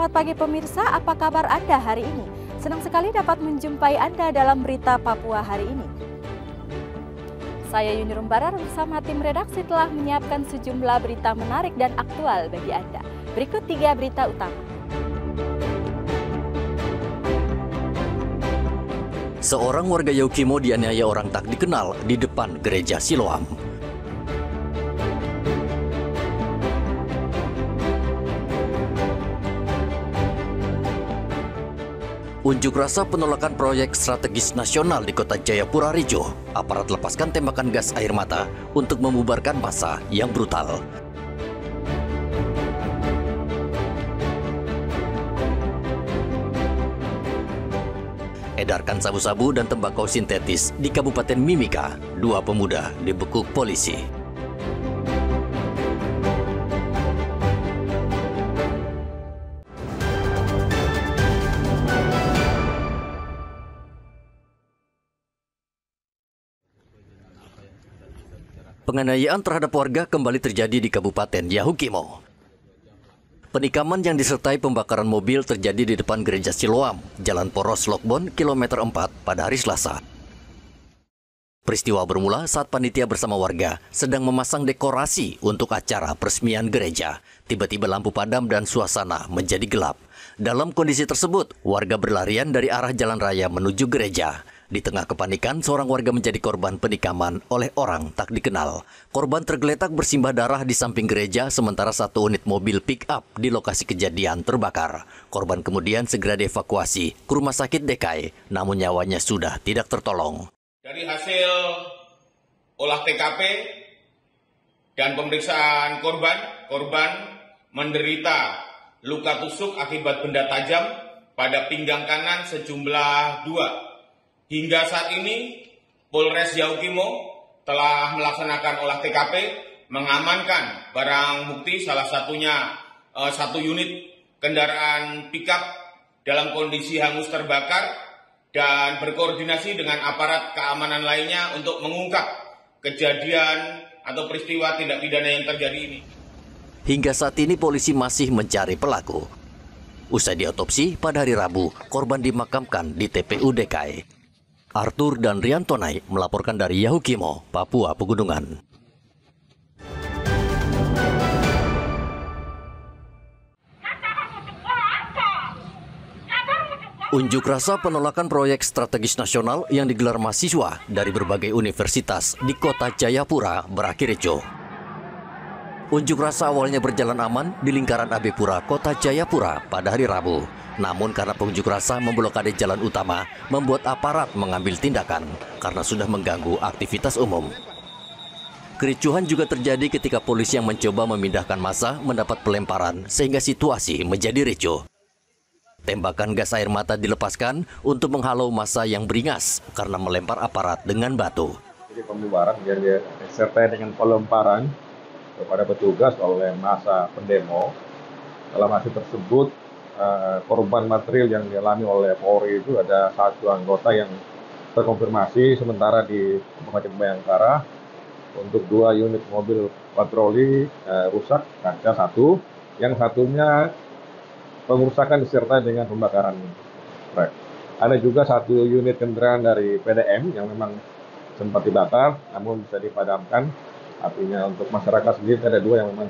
Selamat pagi pemirsa, apa kabar Anda hari ini? Senang sekali dapat menjumpai Anda dalam Berita Papua hari ini. Saya Yuni Rumbara bersama tim redaksi telah menyiapkan sejumlah berita menarik dan aktual bagi Anda. Berikut 3 berita utama. Seorang warga Yaukimo dianiaya orang tak dikenal di depan gereja Siloam. Unjuk rasa penolakan proyek strategis nasional di Kota Jayapura ricuh. Aparat lepaskan tembakan gas air mata untuk membubarkan massa yang brutal. Edarkan sabu-sabu dan tembakau sintetis di Kabupaten Mimika. 2 pemuda dibekuk polisi. Penganiayaan terhadap warga kembali terjadi di Kabupaten Yaukimo. Penikaman yang disertai pembakaran mobil terjadi di depan gereja Siloam, Jalan Poros Lokbon, kilometer 4 pada hari Selasa. Peristiwa bermula saat panitia bersama warga sedang memasang dekorasi untuk acara peresmian gereja. Tiba-tiba lampu padam dan suasana menjadi gelap. Dalam kondisi tersebut, warga berlarian dari arah jalan raya menuju gereja. Di tengah kepanikan, seorang warga menjadi korban penikaman oleh orang tak dikenal. Korban tergeletak bersimbah darah di samping gereja, sementara 1 unit mobil pick-up di lokasi kejadian terbakar. Korban kemudian segera dievakuasi ke rumah sakit DKI, namun nyawanya sudah tidak tertolong. Dari hasil olah TKP dan pemeriksaan korban menderita luka tusuk akibat benda tajam pada pinggang kanan sejumlah 2. Hingga saat ini, Polres Yaukimo telah melaksanakan olah TKP, mengamankan barang bukti, salah satunya 1 unit kendaraan pickup dalam kondisi hangus terbakar, dan berkoordinasi dengan aparat keamanan lainnya untuk mengungkap kejadian atau peristiwa tindak pidana yang terjadi ini. Hingga saat ini polisi masih mencari pelaku. Usai diotopsi pada hari Rabu, korban dimakamkan di TPU DKI. Arthur dan Riantonai melaporkan dari Yaukimo, Papua Pegunungan. Unjuk rasa penolakan proyek strategis nasional yang digelar mahasiswa dari berbagai universitas di Kota Jayapura berakhir ricuh. Unjuk rasa awalnya berjalan aman di lingkaran AB Pura, Kota Jayapura pada hari Rabu. Namun karena pengunjuk rasa memblokade jalan utama, membuat aparat mengambil tindakan karena sudah mengganggu aktivitas umum. Kericuhan juga terjadi ketika polisi yang mencoba memindahkan massa mendapat pelemparan sehingga situasi menjadi ricuh. Tembakan gas air mata dilepaskan untuk menghalau massa yang beringas karena melempar aparat dengan batu. Jadi pembubaran yang disertai dengan pelemparan kepada petugas oleh massa pendemo. Dalam hasil tersebut, korban material yang dialami oleh Polri itu ada 1 anggota yang terkonfirmasi sementara di Kabupaten Bayangkara. Untuk 2 unit mobil patroli rusak, kaca 1, yang satunya pengerusakan disertai dengan pembakaran trek. Ada juga 1 unit kendaraan dari PDM yang memang sempat dibakar, namun bisa dipadamkan. Artinya untuk masyarakat sendiri ada 2 yang memang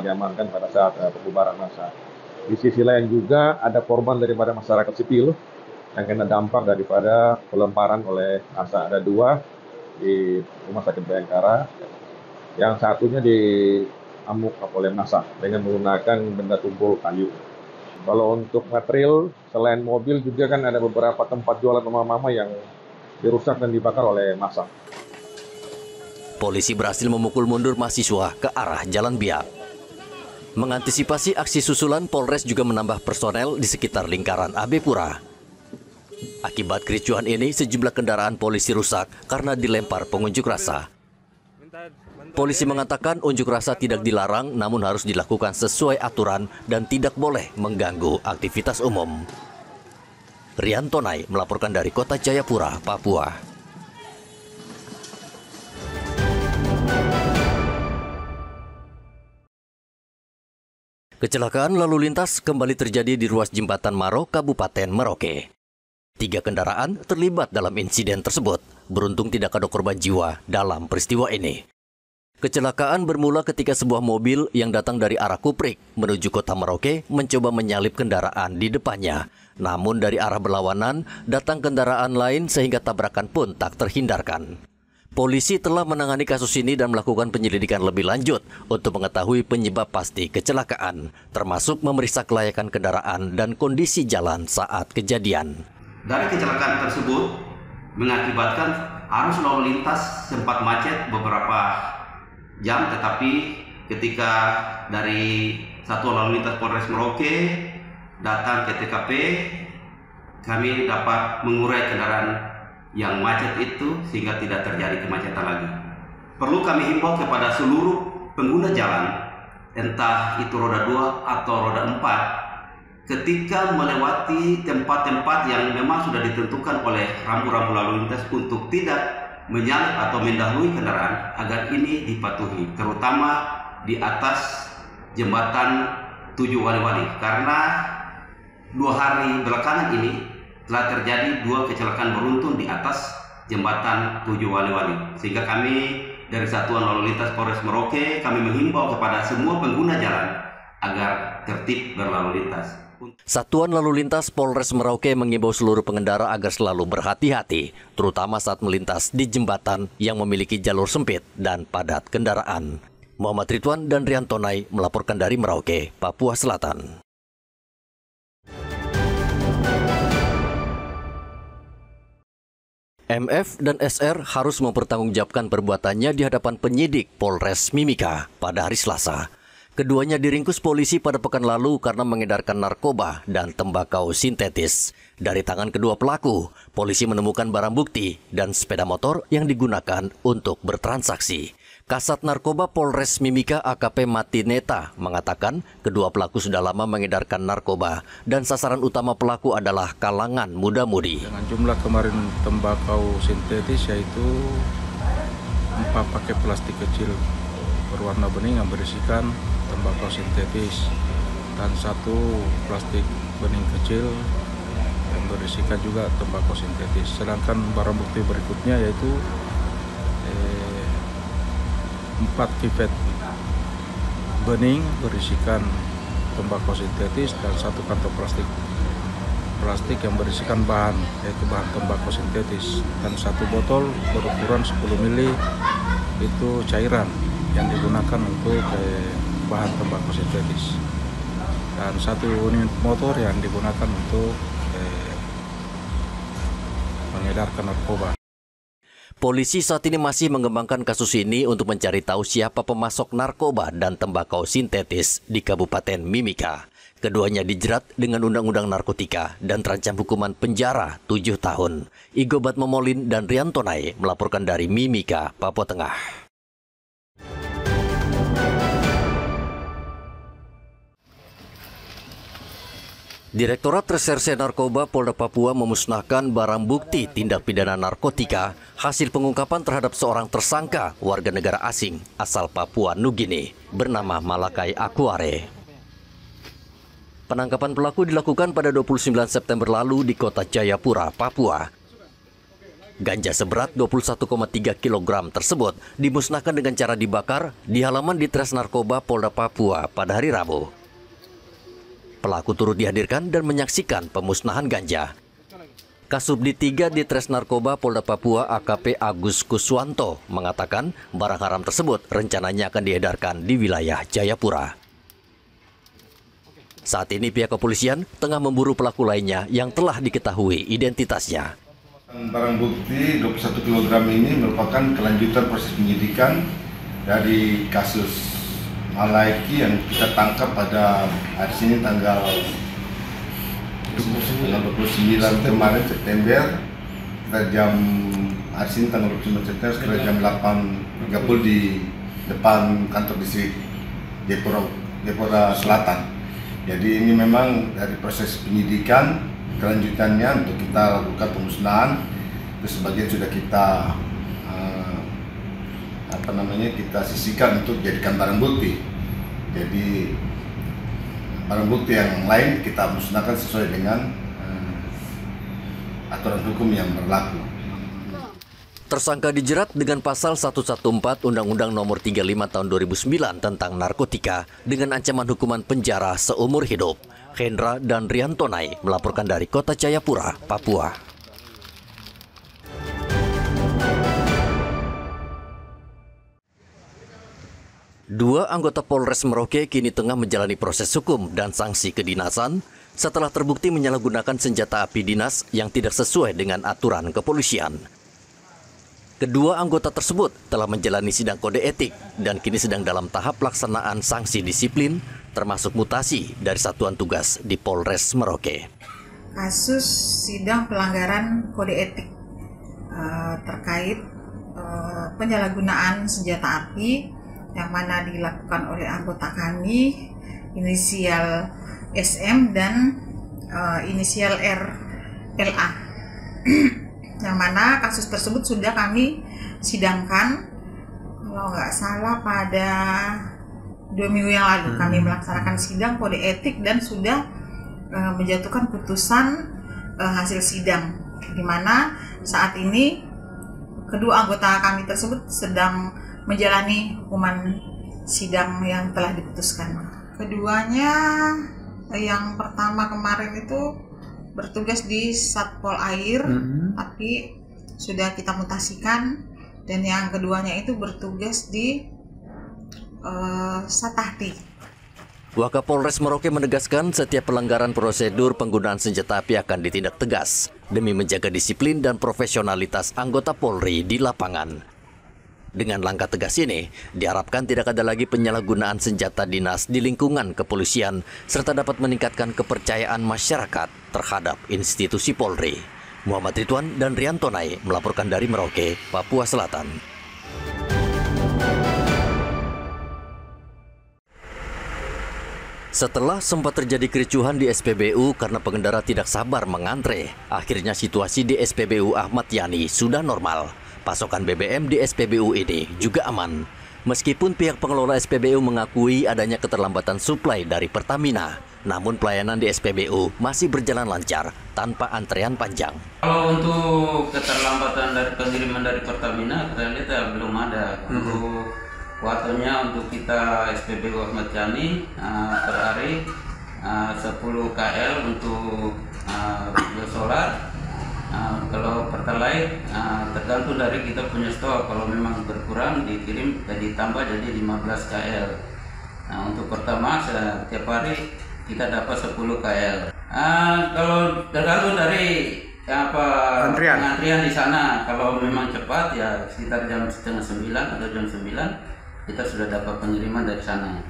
diamankan pada saat pembubaran massa. Di sisi lain juga ada korban daripada masyarakat sipil yang kena dampak daripada pelemparan oleh massa. Ada 2 di Rumah Sakit Bayangkara, yang satunya diamuk oleh massa dengan menggunakan benda tumpul kayu. Kalau untuk material, selain mobil juga kan ada beberapa tempat jualan mama-mama yang dirusak dan dibakar oleh massa. Polisi berhasil memukul mundur mahasiswa ke arah Jalan Biak. Mengantisipasi aksi susulan, Polres juga menambah personel di sekitar lingkaran AB Pura. Akibat kericuhan ini, sejumlah kendaraan polisi rusak karena dilempar pengunjuk rasa. Polisi mengatakan unjuk rasa tidak dilarang, namun harus dilakukan sesuai aturan dan tidak boleh mengganggu aktivitas umum. Riantonai melaporkan dari Kota Jayapura, Papua. Kecelakaan lalu lintas kembali terjadi di ruas jembatan Maro, Kabupaten Merauke. 3 kendaraan terlibat dalam insiden tersebut. Beruntung tidak ada korban jiwa dalam peristiwa ini. Kecelakaan bermula ketika sebuah mobil yang datang dari arah Kuprik menuju kota Merauke mencoba menyalip kendaraan di depannya. Namun dari arah berlawanan datang kendaraan lain sehingga tabrakan pun tak terhindarkan. Polisi telah menangani kasus ini dan melakukan penyelidikan lebih lanjut untuk mengetahui penyebab pasti kecelakaan, termasuk memeriksa kelayakan kendaraan dan kondisi jalan saat kejadian. Dari kecelakaan tersebut mengakibatkan arus lalu lintas sempat macet beberapa jam, tetapi ketika dari Satuan Lalu Lintas Polres Merauke datang ke TKP, kami dapat mengurai kendaraan yang macet itu sehingga tidak terjadi kemacetan lagi. Perlu kami himbau kepada seluruh pengguna jalan, entah itu roda 2 atau roda 4, ketika melewati tempat-tempat yang memang sudah ditentukan oleh rambu-rambu lalu lintas untuk tidak menyalip atau mendahului kendaraan, agar ini dipatuhi, terutama di atas jembatan 7 Wali-Wali, karena 2 hari belakangan ini telah terjadi 2 kecelakaan beruntun di atas jembatan 7 Wali-Wali, sehingga kami dari Satuan Lalu Lintas Polres Merauke kami menghimbau kepada semua pengguna jalan agar tertib berlalu lintas. Satuan Lalu Lintas Polres Merauke mengimbau seluruh pengendara agar selalu berhati-hati, terutama saat melintas di jembatan yang memiliki jalur sempit dan padat kendaraan. Muhammad Ridwan dan Riantonai melaporkan dari Merauke, Papua Selatan. MF dan SR harus mempertanggungjawabkan perbuatannya di hadapan penyidik Polres Mimika pada hari Selasa. Keduanya diringkus polisi pada pekan lalu karena mengedarkan narkoba dan tembakau sintetis. Dari tangan kedua pelaku, polisi menemukan barang bukti dan sepeda motor yang digunakan untuk bertransaksi. Kasat Narkoba Polres Mimika AKP Matineta mengatakan kedua pelaku sudah lama mengedarkan narkoba dan sasaran utama pelaku adalah kalangan muda-mudi. Dengan jumlah kemarin tembakau sintetis yaitu 4 paket plastik kecil berwarna bening yang berisikan tembakau sintetis dan 1 plastik bening kecil yang berisikan juga tembakau sintetis. Sedangkan barang bukti berikutnya yaitu 4 pipet bening berisikan tembakau sintetis dan 1 kantong plastik yang berisikan bahan yaitu bahan tembakau sintetis dan 1 botol berukuran 10 ml itu cairan yang digunakan untuk bahan tembakau sintetis dan 1 unit motor yang digunakan untuk mengedarkan narkoba. Polisi saat ini masih mengembangkan kasus ini untuk mencari tahu siapa pemasok narkoba dan tembakau sintetis di Kabupaten Mimika. Keduanya dijerat dengan Undang-Undang Narkotika dan terancam hukuman penjara 7 tahun. Igobat Momolin dan Riantonai melaporkan dari Mimika, Papua Tengah. Direktorat Reserse Narkoba Polda Papua memusnahkan barang bukti tindak pidana narkotika hasil pengungkapan terhadap seorang tersangka warga negara asing asal Papua Nugini bernama Malakai Akuare. Penangkapan pelaku dilakukan pada 29 September lalu di kota Jayapura, Papua. Ganja seberat 21,3 kg tersebut dimusnahkan dengan cara dibakar di halaman Ditres Narkoba Polda Papua pada hari Rabu. Pelaku turut dihadirkan dan menyaksikan pemusnahan ganja. Kasubdit 3 Ditres Narkoba Polda Papua AKP Agus Kuswanto mengatakan barang haram tersebut rencananya akan diedarkan di wilayah Jayapura. Saat ini pihak kepolisian tengah memburu pelaku lainnya yang telah diketahui identitasnya. Barang bukti 21 kg ini merupakan kelanjutan proses penyidikan dari kasus Malaiki yang kita tangkap pada hari Senin tanggal 29 kemarin September, hari Senin tanggal 29 September sekitar jam 8.30 di depan kantor distrik Jayapura Selatan. Jadi ini memang dari proses penyidikan kelanjutannya untuk kita lakukan pemusnahan, terus sebagian sudah kita kita sisihkan untuk jadikan barang bukti. Jadi barang bukti yang lain kita musnahkan sesuai dengan aturan hukum yang berlaku. Tersangka dijerat dengan pasal 114 Undang-Undang Nomor 35 Tahun 2009 tentang narkotika dengan ancaman hukuman penjara seumur hidup. Hendra dan Riantonai melaporkan dari Kota Jayapura, Papua. Dua anggota Polres Merauke kini tengah menjalani proses hukum dan sanksi kedinasan setelah terbukti menyalahgunakan senjata api dinas yang tidak sesuai dengan aturan kepolisian. Kedua anggota tersebut telah menjalani sidang kode etik dan kini sedang dalam tahap pelaksanaan sanksi disiplin termasuk mutasi dari satuan tugas di Polres Merauke. Kasus sidang pelanggaran kode etik terkait penyalahgunaan senjata api yang mana dilakukan oleh anggota kami inisial SM dan inisial RLA. Yang mana kasus tersebut sudah kami sidangkan, kalau nggak salah pada 2 minggu yang lalu kami melaksanakan sidang kode etik dan sudah menjatuhkan putusan hasil sidang, di mana saat ini kedua anggota kami tersebut sedang menjalani hukuman sidang yang telah diputuskan. Keduanya, yang pertama kemarin itu bertugas di Satpol Air, tapi sudah kita mutasikan, dan yang keduanya itu bertugas di Satahti. Wakapolres Merauke menegaskan setiap pelanggaran prosedur penggunaan senjata api akan ditindak tegas demi menjaga disiplin dan profesionalitas anggota Polri di lapangan. Dengan langkah tegas ini, diharapkan tidak ada lagi penyalahgunaan senjata dinas di lingkungan kepolisian serta dapat meningkatkan kepercayaan masyarakat terhadap institusi Polri. Muhammad Ridwan dan Riantonai melaporkan dari Merauke, Papua Selatan. Setelah sempat terjadi kericuhan di SPBU karena pengendara tidak sabar mengantre, akhirnya situasi di SPBU Ahmad Yani sudah normal. Pasokan BBM di SPBU ini juga aman. Meskipun pihak pengelola SPBU mengakui adanya keterlambatan suplai dari Pertamina, namun pelayanan di SPBU masih berjalan lancar tanpa antrean panjang. Kalau untuk keterlambatan dari pengiriman dari Pertamina, kita lihat ya, belum ada. Untuk waktunya untuk kita SPBU Ahmad Yani per hari 10 KL untuk biosolar. Kalau Pertalite tergantung dari kita punya stok, kalau memang berkurang dikirim ditambah jadi 15 KL. Untuk Pertamax setiap hari kita dapat 10 KL. Kalau tergantung dari antrian di sana, kalau memang cepat ya sekitar jam 8:30 atau jam 9 kita sudah dapat pengiriman dari sana.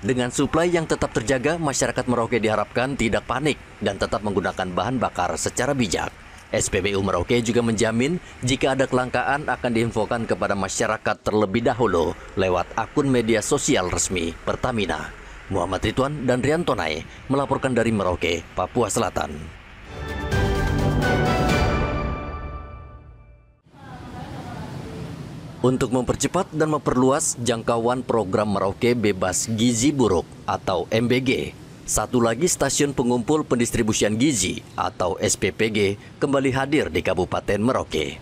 Dengan suplai yang tetap terjaga, masyarakat Merauke diharapkan tidak panik dan tetap menggunakan bahan bakar secara bijak. SPBU Merauke juga menjamin jika ada kelangkaan akan diinfokan kepada masyarakat terlebih dahulu lewat akun media sosial resmi Pertamina. Muhammad Ridwan dan Riantonai melaporkan dari Merauke, Papua Selatan. Untuk mempercepat dan memperluas jangkauan program Merauke Bebas Gizi Buruk atau MBG, satu lagi stasiun pengumpul pendistribusian gizi atau SPPG kembali hadir di Kabupaten Merauke.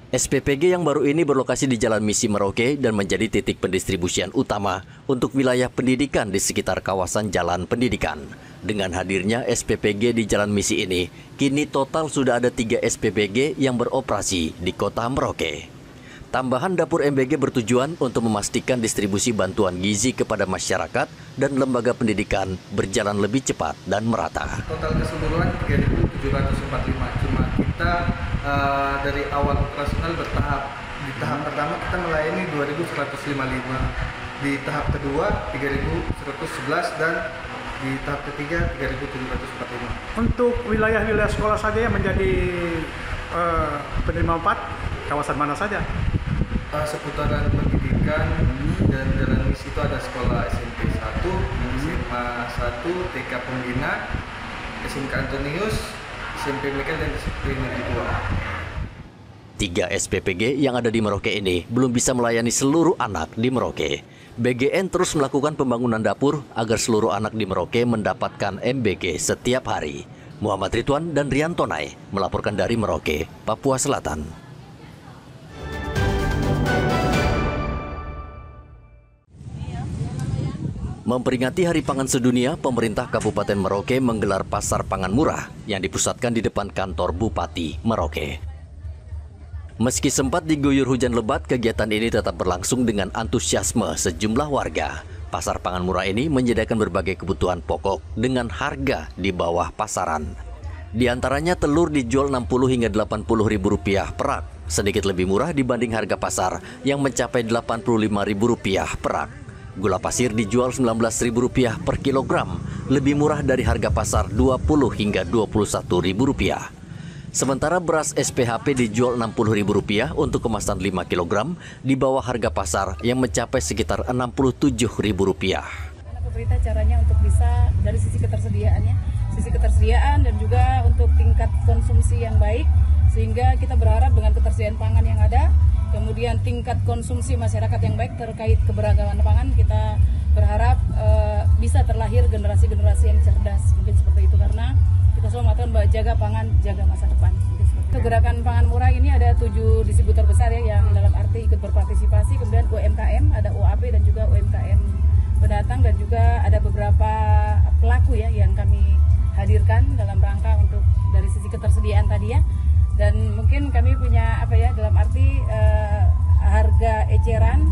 SPPG yang baru ini berlokasi di Jalan Misi Merauke dan menjadi titik pendistribusian utama untuk wilayah pendidikan di sekitar kawasan jalan pendidikan. Dengan hadirnya SPPG di Jalan Misi ini, kini total sudah ada 3 SPPG yang beroperasi di Kota Merauke. Tambahan dapur MBG bertujuan untuk memastikan distribusi bantuan gizi kepada masyarakat dan lembaga pendidikan berjalan lebih cepat dan merata. Total keseluruhan 3.745, cuma kita dari awal operasional bertahap. Di tahap pertama kita melayani 2.155, di tahap kedua 3.111 dan di tahap ketiga 3.745. Untuk wilayah-wilayah sekolah saja yang menjadi penerima 4, kawasan mana saja? Seputaran pendidikan dan Jalan Misi itu ada sekolah SMP 1, SMA 1, TK Pembina, SMK Antonius, SMP Michael dan SMP Negeri 2. 3 SPPG yang ada di Merauke ini belum bisa melayani seluruh anak di Merauke. BGN terus melakukan pembangunan dapur agar seluruh anak di Merauke mendapatkan MBG setiap hari. Muhammad Ridwan dan Riantonai melaporkan dari Merauke, Papua Selatan. Memperingati Hari Pangan Sedunia, pemerintah Kabupaten Merauke menggelar pasar pangan murah yang dipusatkan di depan kantor Bupati Merauke. Meski sempat diguyur hujan lebat, kegiatan ini tetap berlangsung dengan antusiasme sejumlah warga. Pasar pangan murah ini menyediakan berbagai kebutuhan pokok dengan harga di bawah pasaran. Di antaranya telur dijual Rp60 hingga Rp80.000 perak, sedikit lebih murah dibanding harga pasar yang mencapai Rp85.000 perak. Gula pasir dijual Rp19.000 per kilogram, lebih murah dari harga pasar Rp20 hingga Rp21.000. Sementara beras SPHP dijual Rp60.000 untuk kemasan 5 kg, di bawah harga pasar yang mencapai sekitar Rp67.000. Pemerintah caranya untuk bisa dari sisi ketersediaan dan juga untuk tingkat konsumsi yang baik, sehingga kita berharap dengan ketersediaan pangan yang ada, kemudian tingkat konsumsi masyarakat yang baik terkait keberagaman pangan, kita berharap bisa terlahir generasi-generasi yang cerdas, mungkin seperti itu, karena kita selalu mengatakan bahwa jaga pangan, jaga masa depan. Gerakan pangan murah ini ada 7 distributor besar ya, yang dalam arti ikut berpartisipasi, kemudian UMKM, ada UAP dan juga UMKM pendatang, dan juga ada beberapa pelaku ya yang kami hadirkan dalam rangka untuk dari sisi ketersediaan tadi ya. Dan mungkin kami punya dalam arti harga eceran,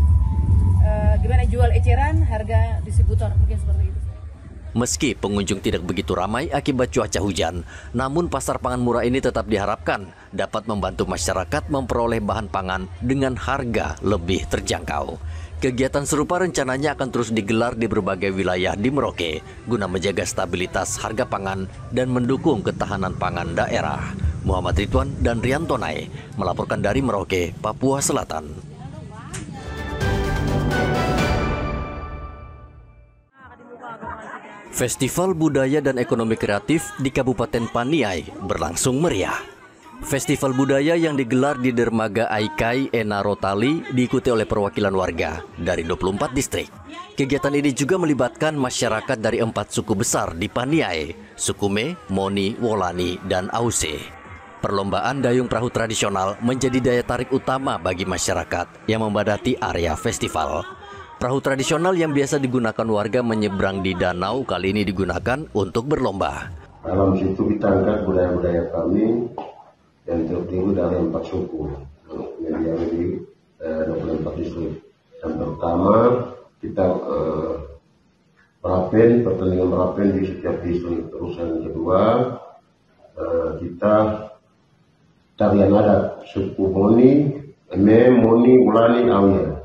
gimana jual eceran, harga distributor, mungkin seperti itu. Meski pengunjung tidak begitu ramai akibat cuaca hujan, namun pasar pangan murah ini tetap diharapkan dapat membantu masyarakat memperoleh bahan pangan dengan harga lebih terjangkau. Kegiatan serupa rencananya akan terus digelar di berbagai wilayah di Merauke guna menjaga stabilitas harga pangan dan mendukung ketahanan pangan daerah. Muhammad Ridwan dan Riantonai melaporkan dari Merauke, Papua Selatan. Festival Budaya dan Ekonomi Kreatif di Kabupaten Paniai berlangsung meriah. Festival budaya yang digelar di Dermaga Aikai Enarotali diikuti oleh perwakilan warga dari 24 distrik. Kegiatan ini juga melibatkan masyarakat dari 4 suku besar di Paniai, Sukume, Moni, Wolani, dan Ause. Perlombaan dayung perahu tradisional menjadi daya tarik utama bagi masyarakat yang membadati area festival. Perahu tradisional yang biasa digunakan warga menyeberang di danau kali ini digunakan untuk berlomba. Dalam situ kita angkat budaya-budaya kami yang terdiri dari 4 suku yang ada di 24 distrik. Yang pertama kita pertandingan merapen di setiap distrik. Terus yang kedua kita tarian adat suku Moni, Moni, Ulani, Auya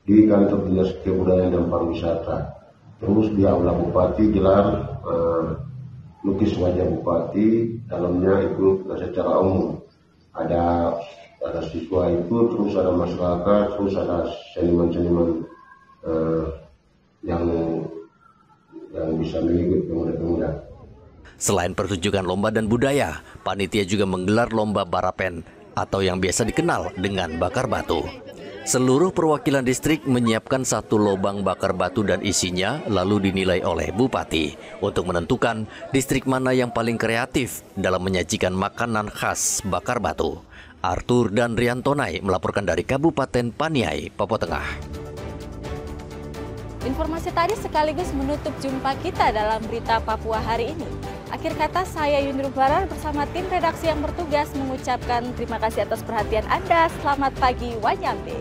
di kantor dinas kebudayaan dan pariwisata. Terus di aula bupati gelar lukis wajah bupati, dalamnya itu secara umum ada siswa itu, terus ada masyarakat, terus ada seniman-seniman yang bisa mengikuti pemuda-pemuda. Selain pertunjukan lomba dan budaya, panitia juga menggelar lomba barapen atau yang biasa dikenal dengan bakar batu. Seluruh perwakilan distrik menyiapkan 1 lubang bakar batu dan isinya lalu dinilai oleh bupati untuk menentukan distrik mana yang paling kreatif dalam menyajikan makanan khas bakar batu. Arthur dan Riantonai melaporkan dari Kabupaten Paniai, Papua Tengah. Informasi tadi sekaligus menutup jumpa kita dalam berita Papua hari ini. Akhir kata, saya Yunirum Barar bersama tim redaksi yang bertugas mengucapkan terima kasih atas perhatian Anda. Selamat pagi, Wanyambe.